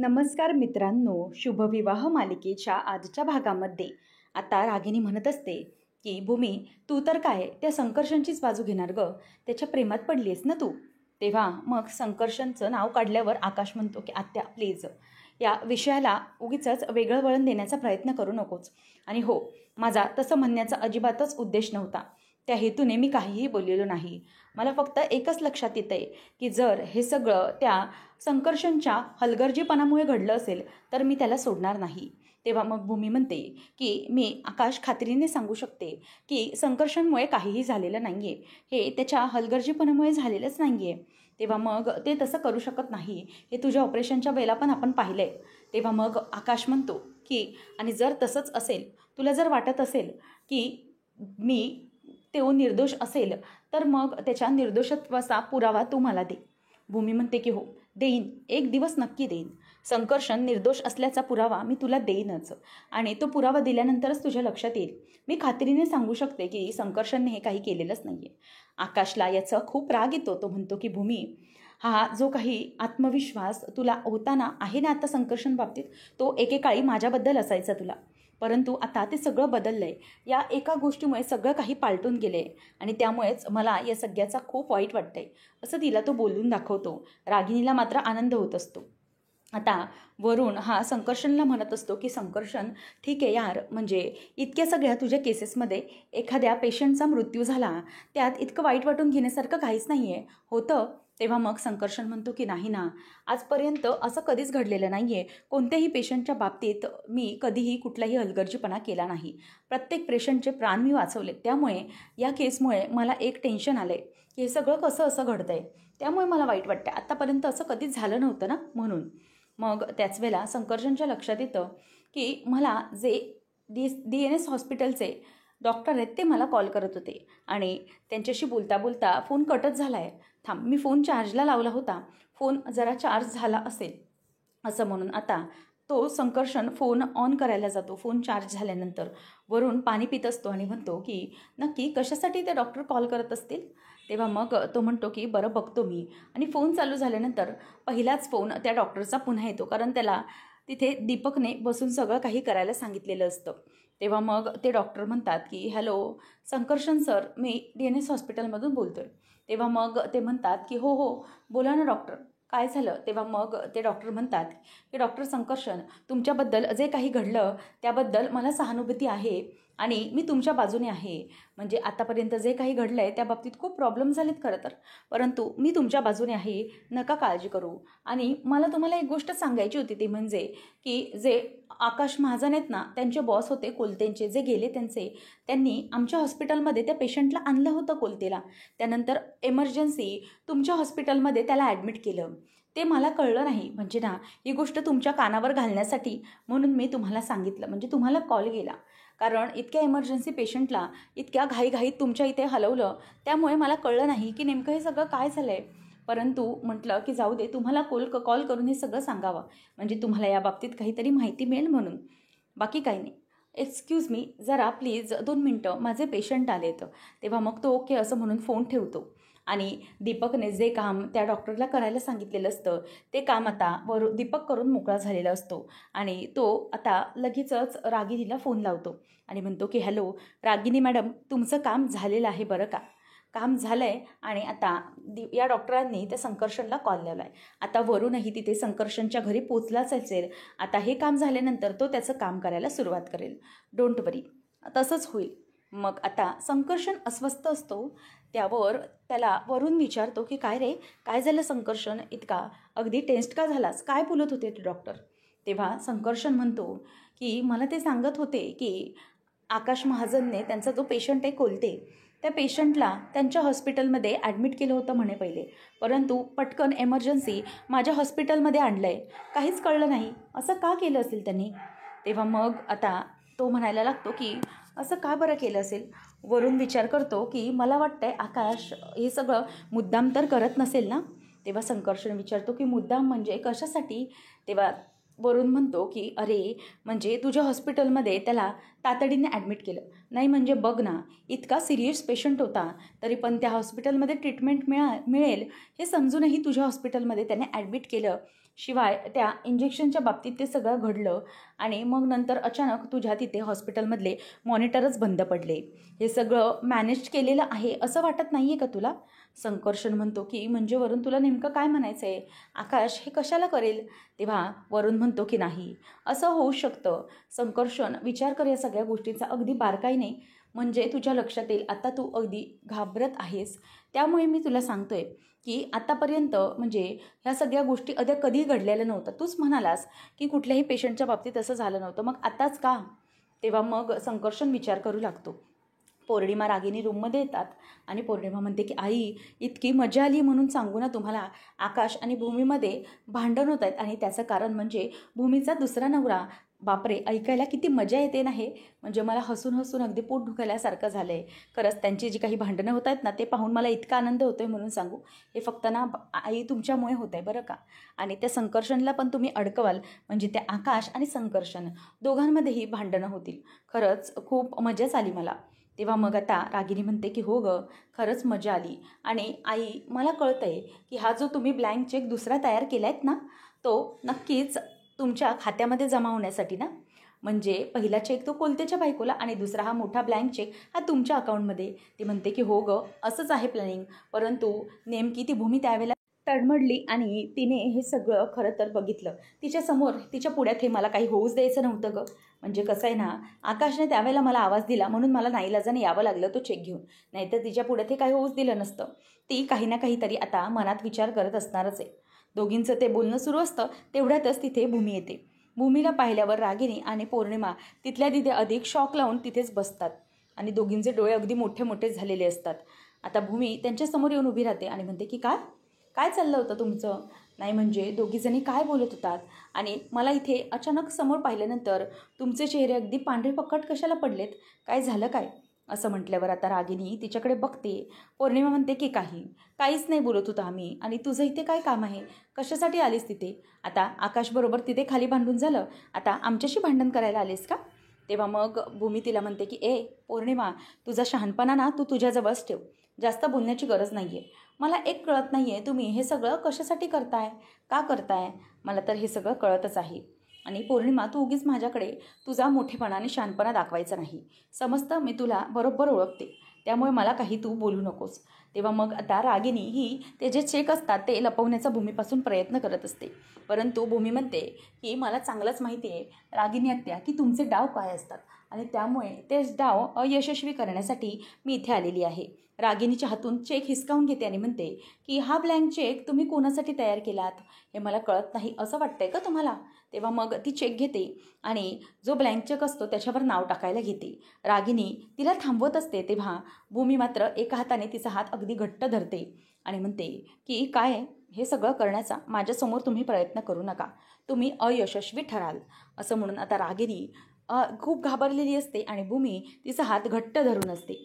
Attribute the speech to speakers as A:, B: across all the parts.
A: नमस्कार मित्रांनो, शुभविवाह मालिकेच्या आजच्या भागामध्ये आता रागिनी म्हणत असते की भूमी, तू तर काय त्या संकर्षणचीच बाजू घेणार ग, त्याच्या प्रेमात पडली आहेस ना तू. तेव्हा मग संकर्षणचं नाव काढल्यावर आकाश म्हणतो की आत्या प्लीज या विषयाला उगीचच वेगळं वळण देण्याचा प्रयत्न करू नकोच. आणि हो, माझा तसं म्हणण्याचा अजिबातच उद्देश नव्हता. त्या हेतूने मी काहीही बोललेलो नाही. मला फक्त एकच लक्षात येतं आहे की जर हे सगळं त्या संकर्षणच्या हलगर्जीपणामुळे घडलं असेल तर मी त्याला सोडणार नाही. तेव्हा मग भूमी म्हणते की मी आकाश खात्रीने सांगू शकते की संकर्षणमुळे काहीही झालेलं नाही आहे, हे त्याच्या हलगर्जीपणामुळे झालेलंच नाही आहे. तेव्हा मग ते तसं करू शकत नाही, हे तुझ्या ऑपरेशनच्या वेळेला पण आपण पाहिलं आहे. तेव्हा मग आकाश म्हणतो की आणि जर तसंच असेल, तुला जर वाटत असेल की मी तो निर्दोष असेल तर मग त्याच्या निर्दोषत्वाचा पुरावा तू मला दे. भूमी म्हणते की हो देईन, एक दिवस नक्की देईन. संकर्षण निर्दोष असल्याचा पुरावा मी तुला देईनच आणि तो पुरावा दिल्यानंतरच तुझ्या लक्षात येईल. मी खात्रीने सांगू शकते की संकर्षणने हे काही केलेलंच नाही आहे. आकाशला याचा खूप राग येतो. तो म्हणतो की भूमी, हा जो काही आत्मविश्वास तुला होता ना आहे ना आता संकर्षण बाबतीत, तो एकेकाळी माझ्याबद्दल असायचा तुला, परंतु आता ते सगळं बदललं आहे. या एका गोष्टीमुळे सगळं काही पालटून गेले आणि त्यामुळेच मला या सगळ्याचा खूप वाईट वाटतं आहे, असं तिला तो बोलून दाखवतो. रागिनीला मात्र आनंद होत असतो. आता वरून हा संकर्षणला म्हणत असतो की संकर्षण, ठीक आहे यार, म्हणजे इतक्या सगळ्या तुझ्या केसेसमध्ये एखाद्या पेशंटचा मृत्यू झाला, त्यात इतकं वाईट वाटून घेण्यासारखं काहीच नाही आहे होतं. तेव्हा मग संकर्षण म्हणतो की नाही ना, आजपर्यंत असं कधीच घडलेलं नाही आहे. कोणत्याही पेशंटच्या बाबतीत मी कधीही कुठलाही हलगर्जीपणा केला नाही. प्रत्येक पेशंटचे प्राण मी वाचवले. त्यामुळे या केसमुळे मला एक टेन्शन आलं आहे की हे सगळं कसं असं घडतं आहे, त्यामुळे मला वाईट वाटतं. आत्तापर्यंत असं कधीच झालं नव्हतं ना, म्हणून. मग त्याच वेळेला संकर्षणच्या लक्षात येतं की मला जे DNS हॉस्पिटलचे डॉक्टर आहेत ते मला कॉल करत होते आणि त्यांच्याशी बोलता बोलता फोन कटच झाला आहे. थांब, मी फोन चार्जला लावला होता, फोन जरा चार्ज झाला असेल असं म्हणून आता तो संकर्षण फोन ऑन करायला जातो. फोन चार्ज झाल्यानंतर वरून पाणी पित असतो आणि म्हणतो की नक्की कशासाठी ते डॉक्टर कॉल करत असतील. तेव्हा मग तो म्हणतो की बरं बघतो मी. आणि फोन चालू झाल्यानंतर पहिलाच फोन त्या डॉक्टरचा पुन्हा येतो, कारण त्याला तिथे दीपकने बसून सगळं काही करायला सांगितलेलं असतं. तेव्हा मग ते डॉक्टर म्हणतात की हॅलो संकर्षण सर, मी DNS हॉस्पिटलमधून बोलतो आहे. तेव्हा मग ते म्हणतात की हो हो बोला ना डॉक्टर, काय झालं. तेव्हा मग ते डॉक्टर म्हणतात की डॉक्टर संकर्षण, तुमच्याबद्दल जे काही घडलं त्याबद्दल मला सहानुभूती आहे आणि मी तुमच्या बाजूने आहे. म्हणजे आतापर्यंत जे काही घडलं आहे त्या बाबतीत खूप प्रॉब्लेम झालेत खरं तर, परंतु मी तुमच्या बाजूने आहे, नका काळजी करू. आणि मला तुम्हाला एक गोष्ट सांगायची होती, ती म्हणजे की जे आकाश महाजन आहेत ना, त्यांचे बॉस होते कोलतेंचे, जे गेले त्यांनी आमच्या हॉस्पिटलमध्ये त्या पेशंटला आणलं होतं कोलतेला. त्यानंतर एमर्जन्सी तुमच्या हॉस्पिटलमध्ये त्याला ॲडमिट केलं. ते मला कळलं नाही, म्हणजे ना ही गोष्ट तुमच्या कानावर घालण्यासाठी म्हणून मी तुम्हाला सांगितलं, म्हणजे तुम्हाला कॉल केला. कारण इतक्या इमर्जन्सी पेशंटला इतक्या घाईघाईत तुमच्या इथे हलवलं, त्यामुळे मला कळलं नाही की नेमकं हे सगळं काय झालं आहे. परंतु म्हटलं की जाऊ दे, तुम्हाला कॉल करून हे सगळं सांगावं, म्हणजे तुम्हाला या बाबतीत काहीतरी माहिती मिळेल म्हणून, बाकी काही नाही. एक्सक्यूज मी, जरा प्लीज 2 मिनटं, माझे पेशंट आलेत. तेव्हा मग तो ओके असं म्हणून फोन ठेवतो आणि दीपकने जे काम त्या डॉक्टरला करायला सांगितलेलं असतं ते काम आता दीपक करून मोकळा झालेला असतो. आणि तो आता लगेचच रागिनीला फोन लावतो आणि म्हणतो की हॅलो रागिनी मॅडम, तुमचं काम झालेलं आहे बरं का, काम झालं आहे. आणि आता या डॉक्टरांनी त्या संकर्षणला कॉल लावला आहे. आता वरूनही तिथे संकर्षणच्या घरी पोचलाच असेल. आता हे काम झाल्यानंतर तो त्याचं काम करायला सुरुवात करेल, डोंट वरी, तसंच होईल. मग आता संकर्षण अस्वस्थ असतो. त्यावर त्याला वरून विचारतो की काय रे, काय झालं संकर्षण, इतका अगदी टेन्स्ड का झालास, काय बोलत होते ते डॉक्टर. तेव्हा संकर्षण म्हणतो की मला ते सांगत होते की आकाश महाजनने त्यांचा जो पेशंट आहे कोलते, त्या पेशंटला त्यांच्या हॉस्पिटलमध्ये ॲडमिट केलं होतं म्हणे पहिले, परंतु पटकन एमर्जन्सी माझ्या हॉस्पिटलमध्ये आणलं आहे, काहीच कळलं नाही, असं का केलं असेल त्यांनी. तेव्हा मग आता तो म्हणायला लागतो की असं का बरं केलं असेल. वरून विचार करतो की मला वाटतंय आकाश हे सगळं मुद्दाम तर करत नसेल ना. तेव्हा संकर्षण विचारतो की मुद्दाम म्हणजे कशासाठी. तेव्हा वरून म्हणतो की अरे, म्हणजे तुझ्या हॉस्पिटलमध्ये त्याला तातडीने ॲडमिट केलं नाही, म्हणजे बघ ना, इतका सिरियस पेशंट होता, तरी पण त्या हॉस्पिटलमध्ये ट्रीटमेंट मिळेल हे समजूनही तुझ्या हॉस्पिटलमध्ये त्याने ॲडमिट केलं. शिवाय त्या इंजेक्शनच्या बाबतीत ते सगळं घडलं आणि मग नंतर अचानक तुझ्या तिथे हॉस्पिटलमधले मॉनिटरच बंद पडले. हे सगळं मॅनेज केलेलं आहे असं वाटत नाही आहे का तुला? संकर्षण म्हणतो की म्हणजे वरुण तुला नेमकं काय म्हणायचं आहे? आकाश हे कशाला करेल? तेव्हा वरुण म्हणतो की नाही, असं होऊ शकतं. संकर्षण विचार कर या सगळ्या गोष्टींचा अगदी बारकाईने, म्हणजे तुझ्या लक्षात येईल. आता तू अगदी घाबरत आहेस, त्यामुळे मी तुला सांगतोय की आतापर्यंत म्हणजे ह्या सगळ्या गोष्टी कधी घडलेल्या नव्हत्या. तूच म्हणालास की कुठल्याही पेशंटच्या बाबतीत असं झालं नव्हतं, मग आताच का? तेव्हा मग संकर्षण विचार करू लागतो. पौर्णिमा रागिनी रूममध्ये येतात आणि पौर्णिमा म्हणते की आई, इतकी मजा आली म्हणून सांगू ना तुम्हाला. आकाश आणि भूमीमध्ये भांडण होत आहेत आणि त्याचं कारण म्हणजे भूमीचा दुसरा नवरा. बापरे, ऐकायला किती मजा येते ना हे. म्हणजे मला हसून हसून अगदी पोट दुखायल्यासारखं झालं आहे. खरंच त्यांची जी काही भांडणं होत आहेत ना, ते पाहून मला इतका आनंद होतो आहे म्हणून सांगू. हे फक्त ना आई तुमच्यामुळे होत आहे बरं का. आणि त्या संकर्षणला पण तुम्ही अडकवाल म्हणजे त्या आकाश आणि संकर्षण दोघांमध्येही भांडणं होतील. खरंच खूप मजाच आली मला. तेव्हा मग आता रागिनी म्हणते की हो गं, खरंच मजा आली. आणि आई, मला कळतं आहे की हा जो तुम्ही ब्लँक चेक दुसरा तयार केला आहेत ना, तो नक्कीच तुमच्या खात्यामध्ये जमा होण्यासाठी ना. म्हणजे पहिला चेक तो कोलतेच्या बायकोला आणि दुसरा हा मोठा ब्लँक चेक हा तुमच्या अकाउंटमध्ये. ती म्हणते की हो गं, असंच आहे प्लॅनिंग. परंतु नेमकी ती भूमी त्यावेळेला तडमडली आणि तिने हे सगळं खरं तर बघितलं. तिच्यासमोर तिच्या पुढ्यात हे मला काही होऊच द्यायचं नव्हतं गं. म्हणजे कसं आहे ना, आकाशने त्यावेळेला मला आवाज दिला म्हणून मला नाईलाजाने यावं लागलं तो चेक घेऊन. नाहीतर तिच्या पुढ्यात हे काही होऊच दिलं नसतं. ती काही ना काहीतरी आता मनात विचार करत असणारच आहे. दोघींचं ते बोलणं सुरू असतं. तेवढ्यातच तिथे भूमी येते. भूमीला पाहिल्यावर रागिनी आणि पौर्णिमा तिथल्या तिथे अधिक शॉक लावून तिथेच बसतात आणि दोघींचे डोळे अगदी मोठे मोठे झालेले असतात. आता भूमी त्यांच्यासमोर येऊन उभी राहते आणि म्हणते की काय काय चाललं होतं तुमचं? नाही म्हणजे दोघीजणी काय बोलत होतात आणि मला इथे अचानक समोर पाहिल्यानंतर तुमचे चेहरे अगदी पांढरे पक्कट कशाला पडलेत? काय झालं काय? असं म्हटल्यावर आता रागिनी तिच्याकडे बघते. पौर्णिमा म्हणते की काहीच नाही बोलत होतो आम्ही. आणि तुझं इथे काय काम आहे? कशासाठी आलीस तिथे? आता आकाशबरोबर तिथे खाली भांडून झालं, आता आमच्याशी भांडण करायला आलीस का? तेव्हा मग भूमी तिला म्हणते की पौर्णिमा, तुझा शहाणपणा ना तू तुझ्याजवळच ठेव. जास्त बोलण्याची गरज नाही आहे. मला एक कळत नाही आहे, तुम्ही हे सगळं कशासाठी करताय? का करताय? मला तर हे सगळं कळतच आहे. आणि पौर्णिमा, तू उगीच माझ्याकडे तुझा मोठेपणा आणि शहाणपणा दाखवायचा नाही. समजतं, मी तुला बरोबर ओळखते. त्यामुळे मला काही तू बोलू नकोस. तेव्हा मग आता रागिनी ही ते जे चेक असतात ते लपवण्याचा भूमीपासून प्रयत्न करत असते. परंतु भूमी म्हणते की मला चांगलंच माहिती आहे रागिनी आत्या की तुमचे डाव काय असतात आणि त्यामुळे तेच डाव अयशस्वी करण्यासाठी मी इथे आलेली आहे. रागिनीच्या हातून चेक हिसकावून घेते आणि म्हणते की हा ब्लँक चेक तुम्ही कोणासाठी तयार केलात हे मला कळत नाही असं वाटतंय का तुम्हाला? तेव्हा मग ती चेक घेते आणि जो ब्लँक चेक असतो त्याच्यावर नाव टाकायला घेते. रागिनी तिला थांबवत असते. तेव्हा भूमी मात्र एका हाताने तिचा हात अगदी घट्ट धरते आणि म्हणते की काय हे सगळं करण्याचा माझ्यासमोर तुम्ही प्रयत्न करू नका, तुम्ही अयशस्वी ठराल. असं म्हणून आता रागिनी खूप घाबरलेली असते आणि भूमी तिचा हात घट्ट धरून असते.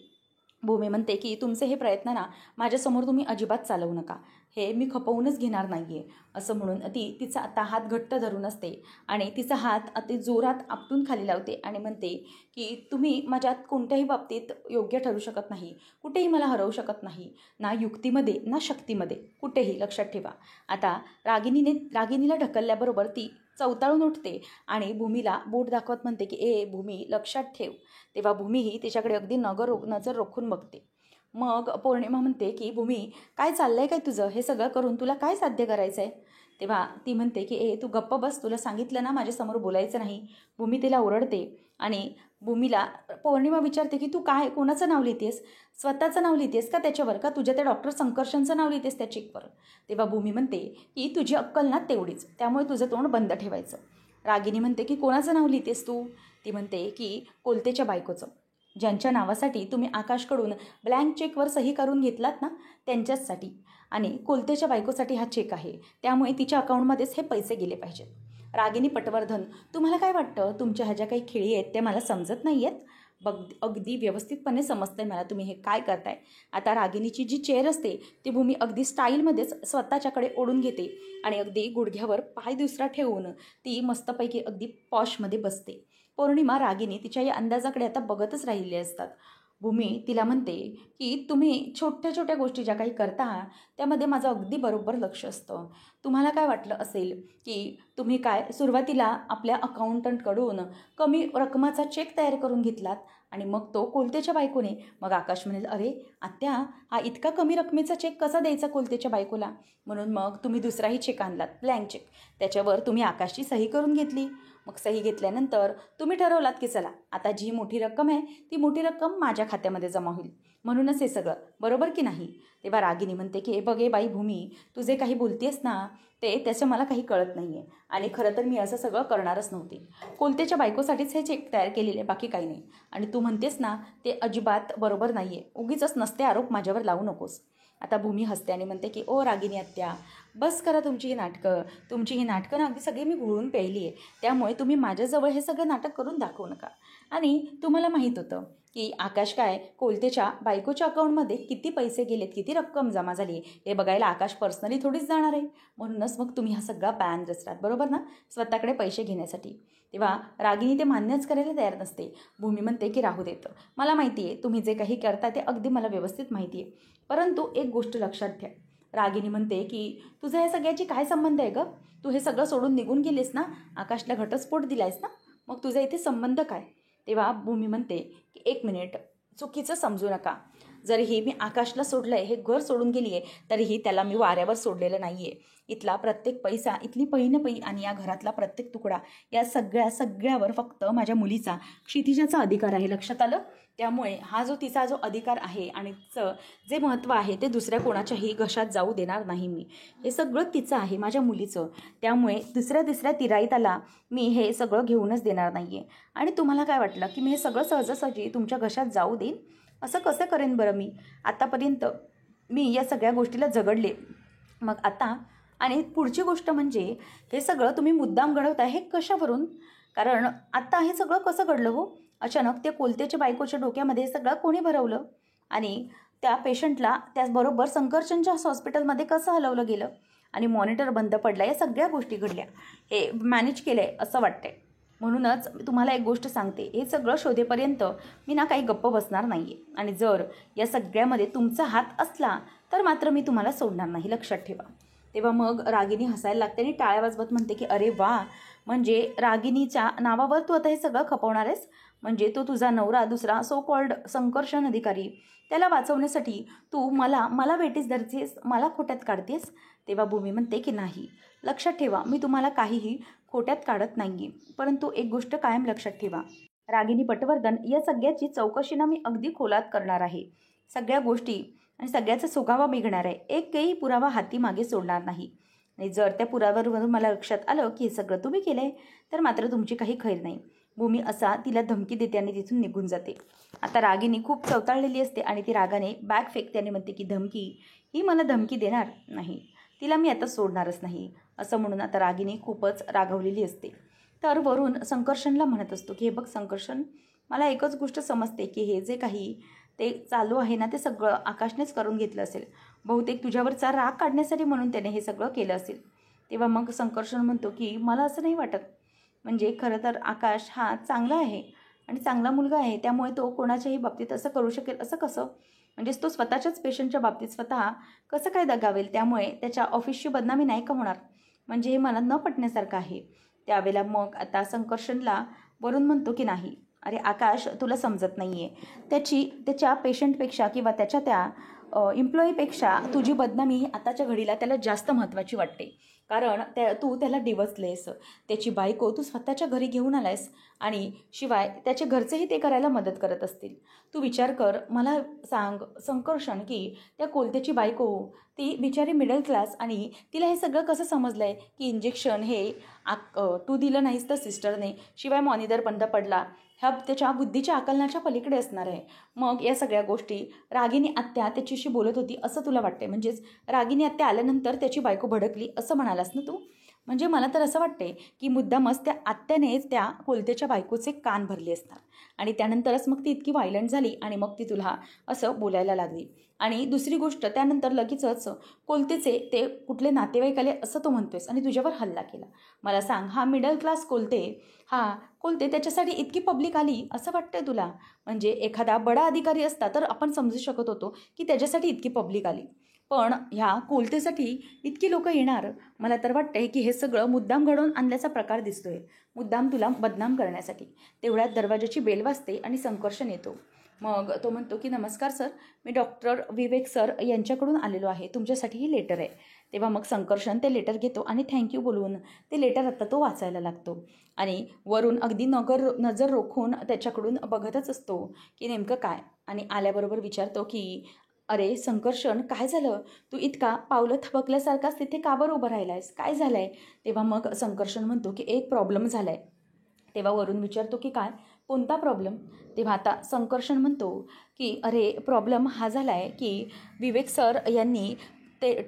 A: भूमी म्हणते की तुमचे हे प्रयत्न ना माझ्यासमोर तुम्ही अजिबात चालवू नका, हे मी खपवूनच घेणार नाही आहे. असं म्हणून ती तिचा आता हात घट्ट धरून असते आणि तिचा हात अति जोरात आपटून खाली लावते आणि म्हणते की तुम्ही माझ्यात कोणत्याही बाबतीत योग्य ठरू शकत नाही, कुठेही मला हरवू शकत नाही, ना युक्तीमध्ये ना शक्तीमध्ये, कुठेही. लक्षात ठेवा. आता रागिनीला ढकलल्याबरोबर ती चवताळून उठते आणि भूमीला बोट दाखवत म्हणते की भूमी, लक्षात ठेव. तेव्हा भूमीही तिच्याकडे अगदी नजर रोखून बघते. मग पौर्णिमा म्हणते की भूमी, काय चाललंय काय तुझं? हे सगळं करून तुला काय साध्य करायचं आहे? तेव्हा ती म्हणते की तू गप्प बस, तुला सांगितलं ना माझ्यासमोर बोलायचं नाही. भूमी तिला ओरडते आणि भूमीला पौर्णिमा विचारते की तू काय कोणाचं नाव लिहितेस? स्वतःचं नाव लिहितेस का त्याच्यावर, का तुझ्या त्या डॉक्टर संकर्षणचं नाव लिहितेस त्या चेकवर? तेव्हा भूमी म्हणते की तुझी अक्कल ना तेवढीच, त्यामुळे तुझं तोंड बंद ठेवायचं. रागिनी म्हणते की कोणाचं नाव लिहितेस तू? ती म्हणते की कोलतेच्या बायकोचं, ज्यांच्या नावासाठी तुम्ही आकाशकडून ब्लँक चेकवर सही करून घेतलात ना त्यांच्याचसाठी. आणि कोलतेच्या बायकोसाठी हा चेक आहे, त्यामुळे तिच्या अकाउंटमध्येच हे पैसे गेले पाहिजेत. रागिनी पटवर्धन, तुम्हाला काय वाटतं तुमच्या ह्या ज्या काही खेळी आहेत ते मला समजत नाही आहेत? अगदी व्यवस्थितपणे समजतंय मला तुम्ही हे काय करताय. आता रागिनीची जी चेअर असते ती भूमी अगदी स्टाईलमध्येच स्वतःच्याकडे ओढून घेते आणि अगदी गुडघ्यावर पाय दुसरा ठेवून ती मस्तपैकी अगदी पॉशमध्ये बसते. पौर्णिमा रागिनी तिच्या या अंदाजाकडे आता बघतच राहिलेले असतात. भूमी तिला म्हणते की तुम्ही छोट्या छोट्या गोष्टी ज्या काही करता त्यामध्ये माझं अगदी बरोबर लक्ष असतं. तुम्हाला काय वाटलं असेल की तुम्ही काय सुरुवातीला आपल्या अकाउंटंटकडून कमी रकमाचा चेक तयार करून घेतलात आणि मग तो कोलतेच्या बायकोने, मग आकाश म्हणेल, अरे आत्या, हा इतका कमी रकमेचा चेक कसा द्यायचा कोलतेच्या बायकोला? म्हणून मग तुम्ही दुसराही चेक आणलात, ब्लँक चेक. त्याच्यावर तुम्ही आकाशची सही करून घेतली. मग सही घेतल्यानंतर तुम्ही ठरवलात की चला आता जी मोठी रक्कम आहे ती मोठी रक्कम माझ्या खात्यामध्ये जमा होईल. म्हणूनच हे सगळं, बरोबर की नाही? तेव्हा रागिनी म्हणते की बघे बाई भूमी, तू जे काही बोलतेस ना त्याचं मला काही कळत नाही आहे आणि खरं तर मी असं सगळं करणारच नव्हते. कोलतेच्या बायकोसाठीच हे चेक तयार केलेले, बाकी काही नाही. आणि तू म्हणतेस ना ते अजिबात बरोबर नाही आहे. उगीचच नसते आरोप माझ्यावर लावू नकोस. आता भूमी हसते आणि म्हणते की ओ रागिनी आत्या, बस करा तुमची ही नाटकं. तुमची ही नाटकं ना अगदी सगळी मी घोळून प्यायली आहे. त्यामुळे तुम्ही माझ्याजवळ हे सगळं नाटक करून दाखवू नका. आणि तुम्हाला माहीत होतं की आकाश काय कोलतेच्या बायकोच्या अकाउंटमध्ये किती पैसे गेलेत, किती रक्कम जमा झाली हे बघायला आकाश पर्सनली थोडीच जाणार आहे. म्हणूनच मग तुम्ही हा सगळा प्लॅन रचलात, बरोबर ना, स्वतःकडे पैसे घेण्यासाठी. तेव्हा रागिनी ते मान्यच करायला तयार नसते. भूमी म्हणते की राहू देतं, मला माहिती आहे तुम्ही जे काही करता ते अगदी मला व्यवस्थित माहिती आहे. परंतु एक गोष्ट लक्षात ठेव. रागिनी म्हणते की तुझं या सगळ्याची काय संबंध आहे गं? तू हे सगळं सोडून निघून गेलीस ना, आकाशला घटस्फोट दिलायस ना, मग तुझा इथे संबंध काय? तेव्हा भूमी म्हणते की एक मिनिट, चुकीचं समजू नका. जरीही मी आकाशला सोडलं आहे, हे घर सोडून गेली आहे, तरीही त्याला मी वाऱ्यावर सोडलेलं नाही आहे. इथला प्रत्येक पैसा, इथली पै आणि या घरातला प्रत्येक तुकडा, या सगळ्यावर फक्त माझ्या मुलीचा, क्षितिजाचा अधिकार आहे. लक्षात आलं? त्यामुळे हा जो तिचा जो अधिकार आहे आणि जे महत्त्व आहे ते दुसऱ्या कोणाच्याही घशात जाऊ देणार नाही मी. हे सगळं तिचं आहे, माझ्या मुलीचं. त्यामुळे दुसऱ्या तिराईताला मी हे सगळं घेऊनच देणार नाही आहे. आणि तुम्हाला काय वाटलं की मी हे सगळं सहजासहजी तुमच्या घशात जाऊ देईन? असं कसं करेन बरं मी? आतापर्यंत मी या सगळ्या गोष्टीला झगडले, मग आता आणि पुढची गोष्ट म्हणजे हे सगळं तुम्ही मुद्दाम घडवताय, हे कशावरून? कारण आत्ता हे सगळं कसं घडलं हो? अचानक त्या कोलतेच्या बायकोच्या डोक्यामध्ये हे सगळं कोणी भरवलं? आणि त्या पेशंटला त्याचबरोबर संकर्षणच्या हॉस्पिटलमध्ये कसं हलवलं गेलं? आणि मॉनिटर बंद पडला, या सगळ्या गोष्टी घडल्या. हे मॅनेज केलं आहे असं वाटतंय. म्हणूनच तुम्हाला एक गोष्ट सांगते, हे सगळं शोधेपर्यंत मी ना काही गप्प बसणार नाही आहे. आणि जर या सगळ्यामध्ये तुमचा हात असला तर मात्र मी तुम्हाला सोडणार नाही, लक्षात ठेवा. तेव्हा मग रागिनी हसायला लागते आणि टाळ्या वाजवत म्हणते की अरे वा, म्हणजे रागिनीच्या नावावर तू आता हे सगळं खपवणार आहेस? म्हणजे तो तुझा नवरा दुसरा सो कॉल्ड संकर्षण अधिकारी, त्याला वाचवण्यासाठी तू मला वेटीस धरतेस, मला खोट्यात काढतेस? तेव्हा भूमी म्हणते की नाही, लक्षात ठेवा, मी तुम्हाला काहीही खोट्यात काढत नाही आहे. परंतु एक गोष्ट कायम लक्षात ठेवा, रागिनी पटवर्धन या सगळ्याची चौकशी ना मी अगदी खोलात करणार आहे. सगळ्या गोष्टी आणि सगळ्याचा सुगावा निघणार आहे. एकही पुरावा हाती मागे सोडणार नाही. आणि जर त्या पुराव्यावरून मला लक्षात आलं की हे सगळं तुम्ही केलं आहे तर मात्र तुमची काही खैर नाही. भूमी असा तिला धमकी देते आणि तिथून निघून जाते. आता रागिनी खूप चवताळलेली असते आणि ती रागाने बॅग फेकते आणि म्हणते की धमकी, ही मला धमकी देणार नाही, तिला मी आता सोडणारच नाही, असं म्हणून आता रागिनी खूपच रागावलेली असते. तर वरून संकर्षणला म्हणत असतो की हे बघ संकर्षण, मला एकच गोष्ट समजते की हे जे काही ते चालू आहे ना ते सगळं आकाशनेच करून घेतलं असेल. बहुतेक तुझ्यावरचा राग काढण्यासाठी म्हणून त्याने हे सगळं केलं असेल. तेव्हा मग संकर्षण म्हणतो की मला असं नाही वाटत. म्हणजे खरं तर आकाश हा चांगला आहे आणि चांगला मुलगा आहे, त्यामुळे तो कोणाच्याही बाबतीत असं करू शकेल असं कसं? म्हणजेच तो स्वतःच्याच पेशंटच्या बाबतीत स्वतः कसं काय दगावेल? त्यामुळे त्याच्या ऑफिसची बदनामी नाही का होणार? म्हणजे हे मला न पटण्यासारखं आहे. त्यावेळेला मग आता संकर्षणला वरून म्हणतो की नाही, अरे आकाश, तुला समजत नाही आहे, त्याच्या पेशंटपेक्षा किंवा त्याच्या त्या एम्प्लॉईपेक्षा तुझी बदनामी आताच्या घडीला त्याला जास्त महत्त्वाची वाटते. कारण तू त्याला डिवचलेस, त्याची बायको तू स्वतःच्या घरी घेऊन आलायस आणि शिवाय त्याच्या घरचेही ते करायला मदत करत असतील. तू विचार कर, मला सांग संकर्षण, की त्या कोलत्याची बायको ती बिचारी मिडल क्लास आणि तिला हे सगळं कसं समजलं आहे की इंजेक्शन हे तू दिलं नाहीस तर सिस्टरने, शिवाय मॉनिटर बंद पडला, ह्या त्याच्या बुद्धीच्या आकलनाच्या पलीकडे असणार आहे. मग या सगळ्या गोष्टी रागिनी आत्या त्याच्याशी बोलत होती असं तुला वाटते? म्हणजेच रागिनी आत्या आल्यानंतर त्याची बायको भडकली असं म्हणालास ना तू? म्हणजे मला तर असं वाटते की मुद्दामच त्या आत्यानेच त्या कोलतेच्या बायकोचे कान भरले असणार आणि त्यानंतरच मग ती इतकी व्हायलंट झाली आणि मग ती तुला असं बोलायला लागली. आणि दुसरी गोष्ट, त्यानंतर लगेचच कोलतेचे ते कुठले नातेवाईक आले असं तो म्हणतोयस आणि तुझ्यावर हल्ला केला. मला सांग, हा मिडल क्लास कोलते त्याच्यासाठी इतकी पब्लिक आली असं वाटतंय तुला? म्हणजे एखादा बडा अधिकारी असता तर आपण समजू शकत होतो की त्याच्यासाठी इतकी पब्लिक आली. पण ह्या कोलतेसाठी इतकी लोक येणार, मला तर वाटतंय की हे सगळं मुद्दाम घडवून आणल्याचा प्रकार दिसतोय, मुद्दाम तुला बदनाम करण्यासाठी. तेवढ्यात दरवाजाची बेल वाजते आणि संकर्षण येतो. मग तो म्हणतो की नमस्कार सर, मी डॉक्टर विवेक सर यांच्याकडून आलेलो आहे, तुमच्यासाठी ही लेटर आहे. तेव्हा मग संकर्षण ते लेटर घेतो आणि थँक्यू बोलवून ते लेटर आत्ता तो वाचायला लागतो. आणि वरून अगदी नजर रोखून त्याच्याकडून बघतच असतो की नेमकं काय. आणि आल्याबरोबर विचारतो की अरे संकर्षण, काय झालं? तू इतका पावलं थबकल्यासारखाच तिथे का बरं उभं राहिलायस? काय झालंय? तेव्हा मग संकर्षण म्हणतो की एक प्रॉब्लेम झालाय. तेव्हा वरून विचारतो की काय? कोणता प्रॉब्लेम? तेव्हा आता संकर्षण म्हणतो की अरे प्रॉब्लेम हा झाला आहे की विवेक सर यांनी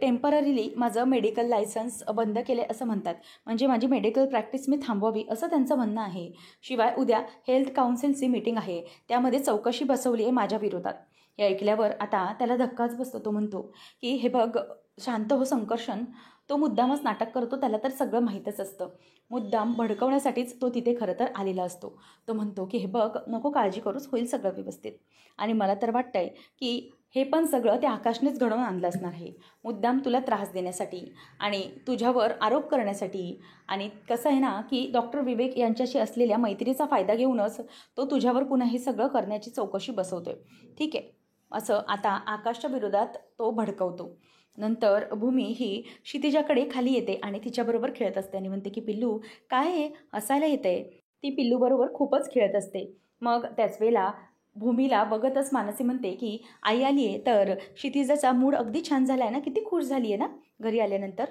A: टेम्पररीली माझं मेडिकल लायसन्स बंद केले असं म्हणतात. म्हणजे माझी मेडिकल प्रॅक्टिस मी थांबवावी असं त्यांचं म्हणणं आहे. शिवाय उद्या हेल्थ काउन्सिलची मीटिंग आहे, त्यामध्ये चौकशी बसवली आहे माझ्या विरोधात. हे ऐकल्यावर आता त्याला धक्काच बसतो. तो म्हणतो की हे बघ, शांत हो संकर्षण, तो मुद्दामच नाटक करतो, त्याला तर सगळं माहीतच असतं. मुद्दाम भडकवण्यासाठीच तो तिथे खरं तर आलेला असतो. तो म्हणतो की हे बघ, नको काळजी करूच, होईल सगळं व्यवस्थित. आणि मला तर वाटतंय की हे पण सगळं त्या आकाशनेच घडवून आणलं असणार आहे, मुद्दाम तुला त्रास देण्यासाठी आणि तुझ्यावर आरोप करण्यासाठी. आणि कसं आहे ना की डॉक्टर विवेक यांच्याशी असलेल्या मैत्रीचा फायदा घेऊनच तो तुझ्यावर पुन्हा हे सगळं करण्याची चौकशी बसवतोय. ठीक आहे, असं आता आकाशच्या विरोधात तो भडकवतो. नंतर भूमी ही क्षितिजाकडे खाली येते आणि तिच्याबरोबर खेळत असते आणि म्हणते की पिल्लू काय आहे, हसायला येते. ती पिल्लूबरोबर खूपच खेळत असते. मग त्याच वेळेला भूमीला बघतच मानसी म्हणते की आई आली आहे, तर क्षितिजाचा मूड अगदी छान झाला आहे ना, किती खुश झाली आहे ना घरी आल्यानंतर.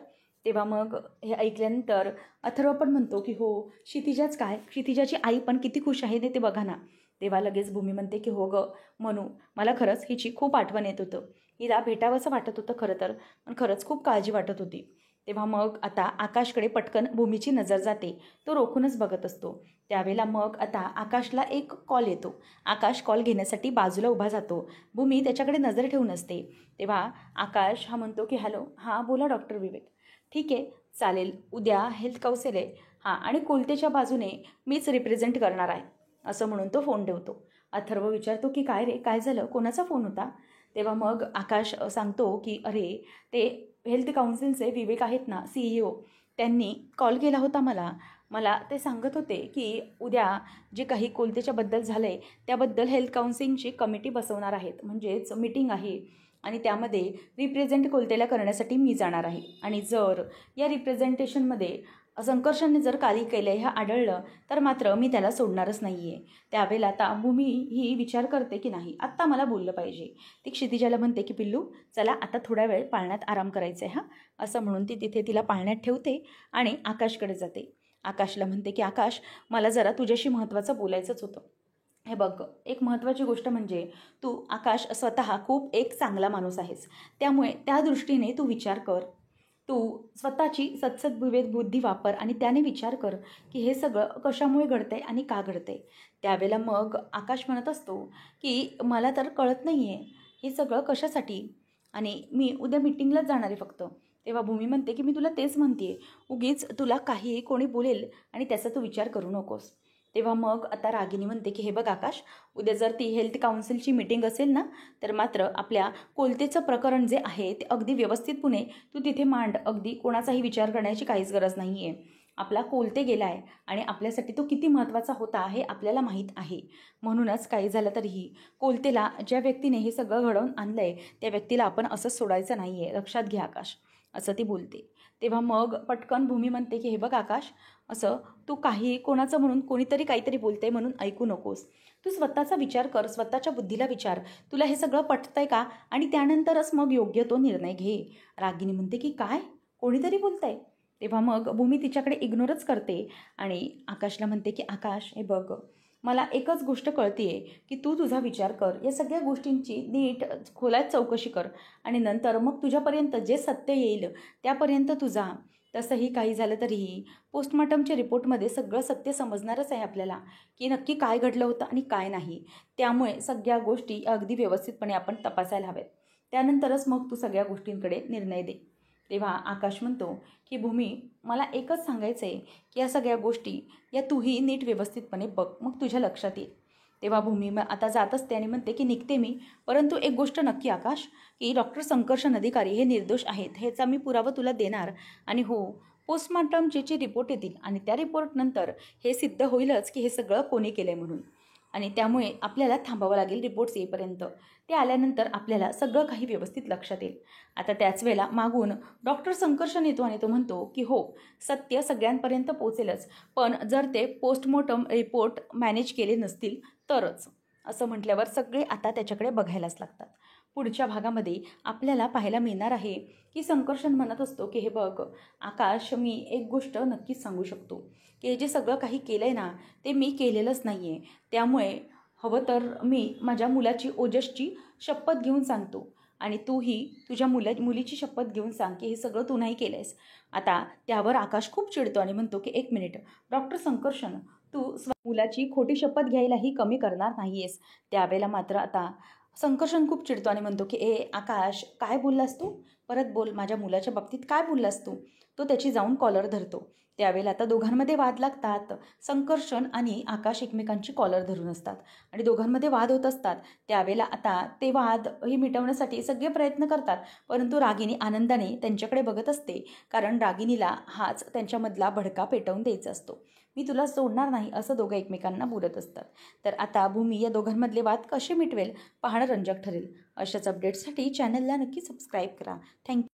A: तेव्हा मग हे ऐकल्यानंतर अथर्व पण म्हणतो की हो, क्षितिजाच काय, क्षितिजाची आई पण किती खुश आहे ते बघा ना. तेव्हा लगेच भूमी म्हणते की हो गं म्हणू, मला खरंच हिची खूप आठवण येत होतं, हिला भेटावंसं वाटत होतं खरं तर, पण खरंच खूप काळजी वाटत होती. तेव्हा मग आता आकाशकडे पटकन भूमीची नजर जाते, तो रोखूनच बघत असतो. त्यावेळेला मग आता आकाशला एक कॉल येतो. आकाश कॉल घेण्यासाठी बाजूला उभा जातो. भूमी त्याच्याकडे नजर ठेवून असते. तेव्हा आकाश हा म्हणतो की हॅलो, हां बोला डॉक्टर विवेक. ठीक आहे, चालेल, उद्या हेल्थ काउन्सिल आहे, हां, आणि कोलतेच्या बाजूने मीच रिप्रेझेंट करणार आहे, असं म्हणून तो फोन ठेवतो. अथर्व विचारतो की काय रे, काय झालं, कोणाचा फोन होता? तेव्हा मग आकाश सांगतो की अरे ते हेल्थ काउन्सिलचे विवेक आहेत ना, CEO, त्यांनी कॉल केला होता मला. मला ते सांगत होते की उद्या जे काही कोलतेच्याबद्दल झालं आहे त्याबद्दल हेल्थ काउन्सिलिंगची कमिटी बसवणार आहेत, म्हणजेच मीटिंग आहे, आणि त्यामध्ये रिप्रेझेंट कोलतेला करण्यासाठी मी जाणार आहे. आणि जर या रिप्रेझेंटेशनमध्ये संकर्षणने जर काही केलं हे आढळलं तर मात्र मी त्याला सोडणारच नाही आहे. त्यावेळेला आता भूमी ही विचार करते की नाही, आत्ता मला बोललं पाहिजे. ती क्षितिजाला म्हणते की पिल्लू चला, आता थोडा वेळ पाळण्यात आराम करायचा आहे हां, असं म्हणून ती तिथे तिला पाळण्यात ठेवते आणि आकाशकडे जाते. आकाशला म्हणते की आकाश, मला जरा तुझ्याशी महत्त्वाचं बोलायचंच होतं. हे बघ, एक महत्त्वाची गोष्ट म्हणजे तू आकाश स्वतः खूप एक चांगला माणूस आहेस, त्यामुळे त्या दृष्टीने तू विचार कर. तू स्वतःची सद्सद विवेक बुद्धी वापर आणि त्याने विचार कर की हे सगळं कशामुळे घडतंय आणि का घडतंय. त्यावेळेला मग आकाश म्हणत असतो की मला तर कळत नाही आहे हे सगळं कशासाठी, आणि मी उद्या मीटिंगलाच जाणार आहे फक्त. तेव्हा भूमी म्हणते की मी तुला तेच म्हणते आहे, उगीच तुला काही कोणी बोलेल आणि त्याचा तू विचार करू नकोस. तेव्हा मग आता रागिनी म्हणते की हे बघ आकाश, उद्या जर ती हेल्थ काउन्सिलची मीटिंग असेल ना, तर मात्र आपल्या कोलतेचं प्रकरण जे आहे ते अगदी व्यवस्थितपणे तू तिथे मांड. अगदी कोणाचाही विचार करण्याची काहीच गरज नाही आहे. आपला कोलते गेला आहे आणि आपल्यासाठी तो किती महत्त्वाचा होता हे आपल्याला माहीत आहे. म्हणूनच काही झालं तरीही कोलतेला ज्या व्यक्तीने हे सगळं घडवून आणलं आहे त्या व्यक्तीला आपण असंच सोडायचं नाही आहे, लक्षात घ्या आकाश, असं ती बोलते. तेव्हा मग पटकन भूमी म्हणते की हे बघ आकाश, असं तू काही कोणाचं म्हणून कोणीतरी काहीतरी बोलते म्हणून ऐकू नकोस. तू स्वतःचा विचार कर, स्वतःच्या बुद्धीला विचार, तुला हे सगळं पटतंय का, आणि त्यानंतरच मग योग्य तो निर्णय घे. रागिनी म्हणते की काय, कोणीतरी बोलतंय? तेव्हा मग भूमी तिच्याकडे इग्नोरच करते आणि आकाशला म्हणते की आकाश, हे बघ, मला एकच गोष्ट कळतीये की तू तुझा विचार कर, या सगळ्या गोष्टींची नीट खोलात चौकशी कर आणि नंतर मग तुझ्यापर्यंत जे सत्य येईल त्यापर्यंत तू जा. तसंही काही झालं तरीही पोस्टमॉर्टमच्या रिपोर्टमध्ये सगळं सत्य समजणारच आहे आपल्याला की नक्की काय घडलं होतं आणि काय नाही. त्यामुळे सगळ्या गोष्टी अगदी व्यवस्थितपणे आपण तपासायला हव्यात, त्यानंतरच मग तू सगळ्या गोष्टींकडे निर्णय दे. तेव्हा आकाश म्हणतो की भूमी, मला एकच सांगायचं आहे की या सगळ्या गोष्टी या तूही नीट व्यवस्थितपणे बघ, मग तुझ्या लक्षात येईल. तेव्हा भूमी आता जात असते आणि म्हणते की निघते मी, परंतु एक गोष्ट नक्की आकाश, की डॉक्टर संकर्षण अधिकारी हे निर्दोष आहेत ह्याचा मी पुरावा तुला देणार. आणि हो, पोस्टमॉर्टमचे जे रिपोर्ट येतील आणि त्या रिपोर्टनंतर हे सिद्ध होईलच की हे सगळं कोणी केलं आहे म्हणून. आणि त्यामुळे आपल्याला थांबावं लागेल रिपोर्ट्स येईपर्यंत. ते आल्यानंतर आपल्याला सगळं काही व्यवस्थित लक्षात येईल. आता त्याच वेळेला मागून डॉक्टर संकर्षण येतो आणि तो म्हणतो की हो, सत्य सगळ्यांपर्यंत पोचेलच, पण जर ते पोस्टमॉर्टम रिपोर्ट मॅनेज केले नसतील तरच. असं म्हटल्यावर सगळे आता त्याच्याकडे बघायलाच लागतात. पुढच्या भागामध्ये आपल्याला पाहायला मिळणार आहे की संकर्षण म्हणत असतो की हे बघ आकाश, मी एक गोष्ट नक्कीच सांगू शकतो की हे जे सगळं काही केलं आहे ना, ते मी केलेलंच नाही आहे. त्यामुळे हवं तर मी माझ्या मुलाची ओजसची शपथ घेऊन सांगतो आणि तूही तुझ्या मुलीची शपथ घेऊन सांग की हे सगळं तू नाही केलं आहेस. आता त्यावर आकाश खूप चिडतो आणि म्हणतो की एक मिनिट डॉक्टर संकर्षण, तू मुलाची खोटी शपथ घ्यायलाही कमी करणार नाही आहेस. त्यावेळेला मात्र आता संकर्षण खूप चिडतो आणि म्हणतो की ए आकाश, काय बोललास तू? परत बोल, माझ्या मुलाच्या बाबतीत काय बोललास तू? तो त्याची जाऊन कॉलर धरतो. त्यावेळेला आता दोघांमध्ये वाद लागतात. संकर्षण आणि आकाश एकमेकांची कॉलर धरून असतात आणि दोघांमध्ये वाद होत असतात. त्यावेळेला आता ते वाद हे मिटवण्यासाठी सगळे प्रयत्न करतात, परंतु रागिनी आनंदाने त्यांच्याकडे बघत असते, कारण रागिनीला हाच त्यांच्यामधला भडका पेटवून द्यायचा असतो. मी तुला सोडणार नाही असं दोघं एकमेकांना बोलत असतात. तर आता भूमी या दोघांमधले वाद कसे मिटवेल पाहणं रंजक ठरेल. अशाच अपडेट्ससाठी चॅनलला नक्की सबस्क्राईब करा. थँक्यू.